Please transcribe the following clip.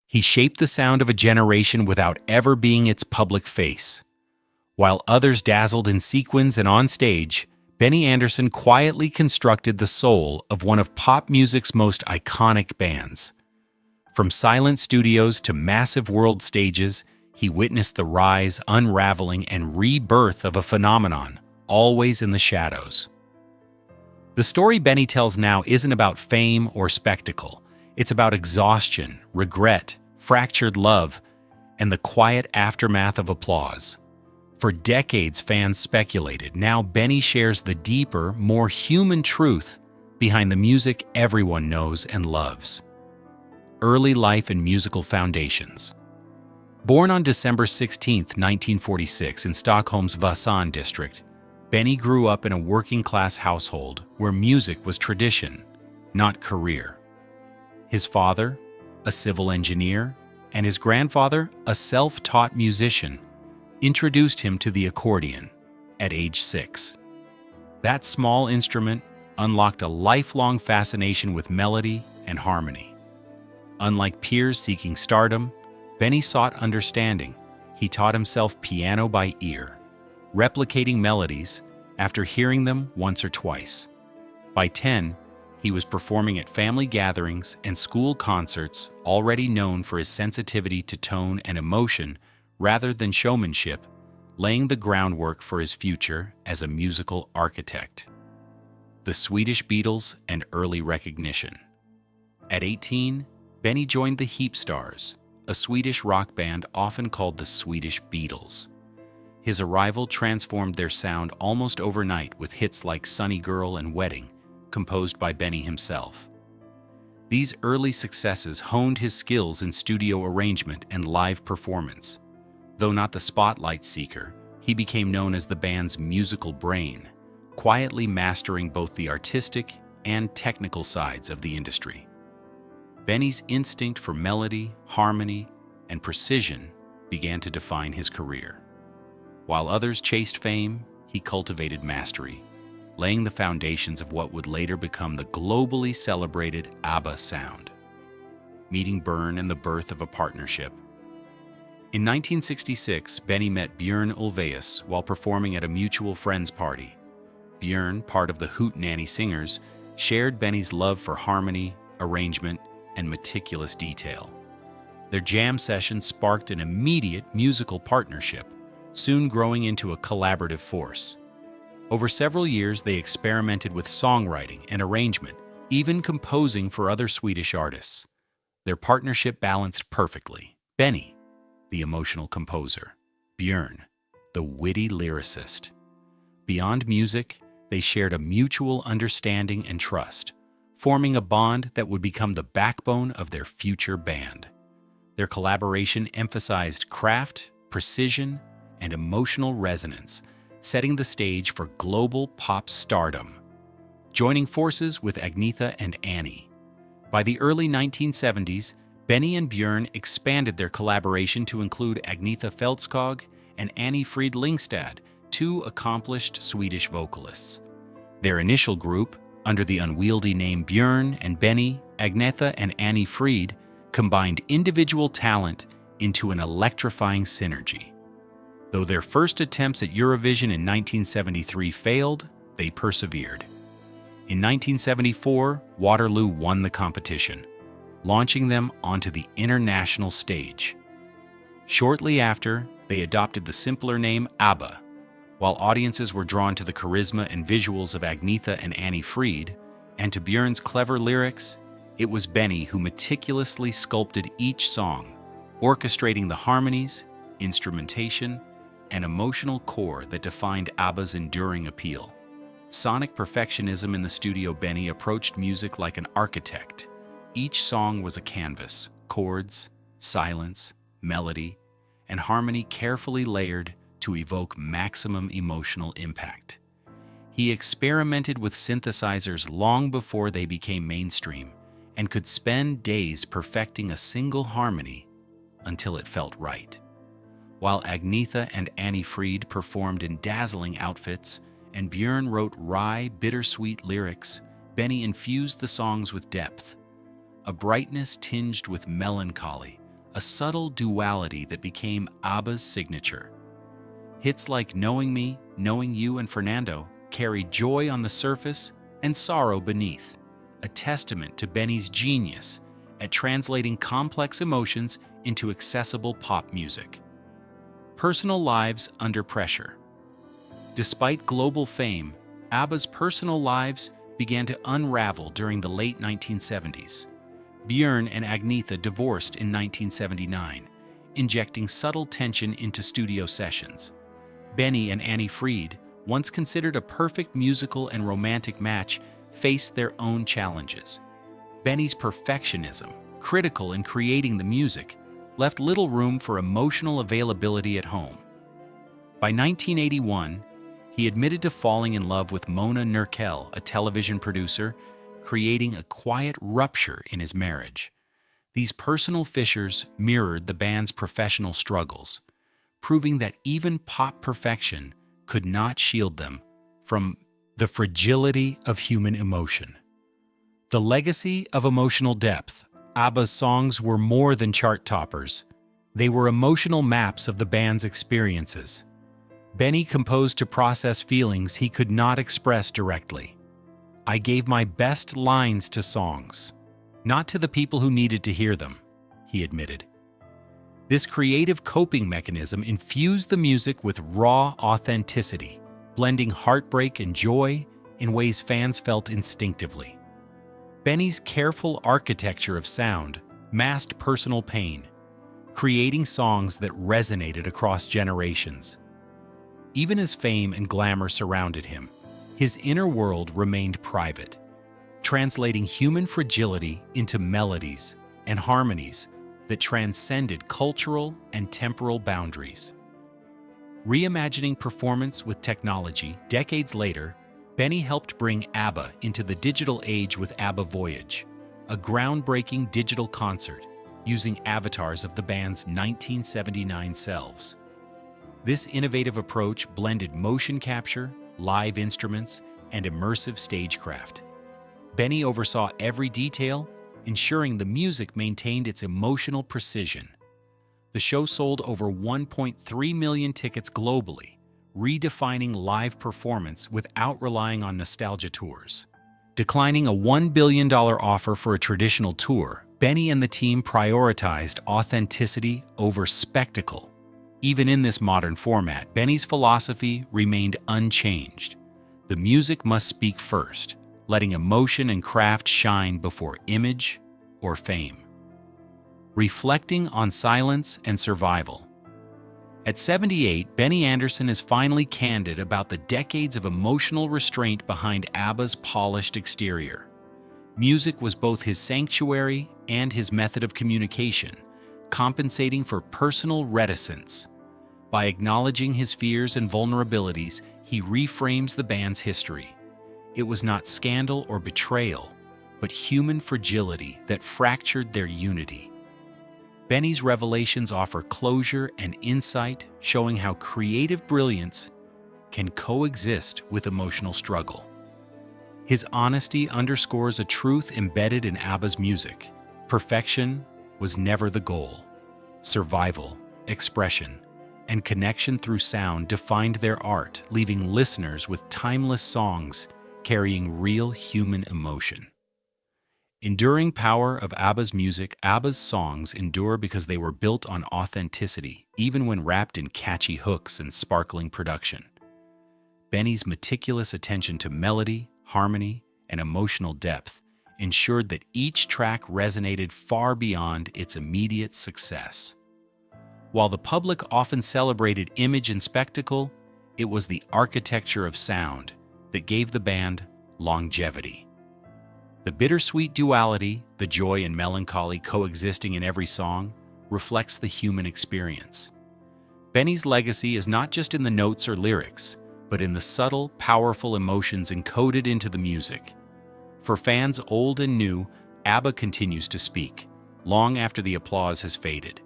He shaped the sound of a generation without ever being its public face. While others dazzled in sequins and on stage, Benny Andersson quietly constructed the soul of one of pop music's most iconic bands. From silent studios to massive world stages, he witnessed the rise, unraveling, and rebirth of a phenomenon, always in the shadows. The story Benny tells now isn't about fame or spectacle. It's about exhaustion, regret, fractured love, and the quiet aftermath of applause. For decades, fans speculated. Now Benny shares the deeper, more human truth behind the music everyone knows and loves. Early life and musical foundations. Born on December 16, 1946, in Stockholm's Vasan district, Benny grew up in a working-class household where music was tradition, not career. His father, a civil engineer, and his grandfather, a self-taught musician, introduced him to the accordion at age 6. That small instrument unlocked a lifelong fascination with melody and harmony. Unlike peers seeking stardom, Benny sought understanding. He taught himself piano by ear, replicating melodies after hearing them once or twice. By 10, he was performing at family gatherings and school concerts, already known for his sensitivity to tone and emotion rather than showmanship, laying the groundwork for his future as a musical architect. The Swedish Beatles and early recognition. At 18, Benny joined the Heapstars, a Swedish rock band often called the Swedish Beatles. His arrival transformed their sound almost overnight with hits like Sunny Girl and Wedding, composed by Benny himself. These early successes honed his skills in studio arrangement and live performance. Though not the spotlight seeker, he became known as the band's musical brain, quietly mastering both the artistic and technical sides of the industry. Benny's instinct for melody, harmony, and precision began to define his career. While others chased fame, he cultivated mastery, laying the foundations of what would later become the globally celebrated ABBA sound. Meeting Björn and the birth of a partnership. In 1966, Benny met Björn Ulvaeus while performing at a mutual friend's party. Björn, part of the Hootenanny Singers, shared Benny's love for harmony, arrangement, and meticulous detail. Their jam session sparked an immediate musical partnership, soon growing into a collaborative force. Over several years, they experimented with songwriting and arrangement, even composing for other Swedish artists. Their partnership balanced perfectly. Benny, the emotional composer; Björn, the witty lyricist. Beyond music, they shared a mutual understanding and trust, forming a bond that would become the backbone of their future band. Their collaboration emphasized craft, precision, and emotional resonance, setting the stage for global pop stardom. Joining forces with Agnetha and Annie. By the early 1970s, Benny and Björn expanded their collaboration to include Agnetha Fältskog and Annie Frid Lyngstad, two accomplished Swedish vocalists. Their initial group, under the unwieldy name Björn and Benny, Agnetha and Annie Frid, combined individual talent into an electrifying synergy. Though their first attempts at Eurovision in 1973 failed, they persevered. In 1974, Waterloo won the competition, launching them onto the international stage. Shortly after, they adopted the simpler name ABBA. While audiences were drawn to the charisma and visuals of Agnetha and Annie Frid, and to Björn's clever lyrics, it was Benny who meticulously sculpted each song, orchestrating the harmonies, instrumentation, and emotional core that defined ABBA's enduring appeal. Sonic perfectionism in the studio. Benny approached music like an architect. Each song was a canvas, chords, silence, melody, and harmony carefully layered to evoke maximum emotional impact. He experimented with synthesizers long before they became mainstream and could spend days perfecting a single harmony until it felt right. While Agnetha and Annie Frid performed in dazzling outfits and Björn wrote wry, bittersweet lyrics, Benny infused the songs with depth, a brightness tinged with melancholy, a subtle duality that became ABBA's signature. Hits like Knowing Me, Knowing You, and Fernando carried joy on the surface and sorrow beneath, a testament to Benny's genius at translating complex emotions into accessible pop music. Personal lives under pressure. Despite global fame, ABBA's personal lives began to unravel during the late 1970s. Björn and Agnetha divorced in 1979, injecting subtle tension into studio sessions. Benny and Annie Fried, once considered a perfect musical and romantic match, faced their own challenges. Benny's perfectionism, critical in creating the music, left little room for emotional availability at home. By 1981, he admitted to falling in love with Mona Nurkel, a television producer, creating a quiet rupture in his marriage. These personal fissures mirrored the band's professional struggles, proving that even pop perfection could not shield them from the fragility of human emotion. The legacy of emotional depth. ABBA's songs were more than chart toppers. They were emotional maps of the band's experiences. Benny composed to process feelings he could not express directly. I gave my best lines to songs, not to the people who needed to hear them, he admitted. This creative coping mechanism infused the music with raw authenticity, blending heartbreak and joy in ways fans felt instinctively. Benny's careful architecture of sound masked personal pain, creating songs that resonated across generations. Even as fame and glamour surrounded him, his inner world remained private, translating human fragility into melodies and harmonies that transcended cultural and temporal boundaries. Reimagining performance with technology, decades later, Benny helped bring ABBA into the digital age with ABBA Voyage, a groundbreaking digital concert using avatars of the band's 1979 selves. This innovative approach blended motion capture, live instruments, and immersive stagecraft. Benny oversaw every detail, ensuring the music maintained its emotional precision. The show sold over 1.3 million tickets globally, redefining live performance without relying on nostalgia tours. Declining a $1 billion offer for a traditional tour, Benny and the team prioritized authenticity over spectacle. Even in this modern format, Benny's philosophy remained unchanged. The music must speak first, letting emotion and craft shine before image or fame. Reflecting on silence and survival. At 78, Benny Andersson is finally candid about the decades of emotional restraint behind ABBA's polished exterior. Music was both his sanctuary and his method of communication, compensating for personal reticence. By acknowledging his fears and vulnerabilities, he reframes the band's history. It was not scandal or betrayal, but human fragility that fractured their unity. Benny's revelations offer closure and insight, showing how creative brilliance can coexist with emotional struggle. His honesty underscores a truth embedded in ABBA's music. Perfection was never the goal. Survival, expression, and connection through sound defined their art, leaving listeners with timeless songs carrying real human emotion. Enduring power of ABBA's music. ABBA's songs endure because they were built on authenticity, even when wrapped in catchy hooks and sparkling production. Benny's meticulous attention to melody, harmony, and emotional depth ensured that each track resonated far beyond its immediate success. While the public often celebrated image and spectacle, it was the architecture of sound that gave the band longevity. The bittersweet duality, the joy and melancholy coexisting in every song, reflects the human experience. Benny's legacy is not just in the notes or lyrics, but in the subtle, powerful emotions encoded into the music. For fans old and new, ABBA continues to speak, long after the applause has faded.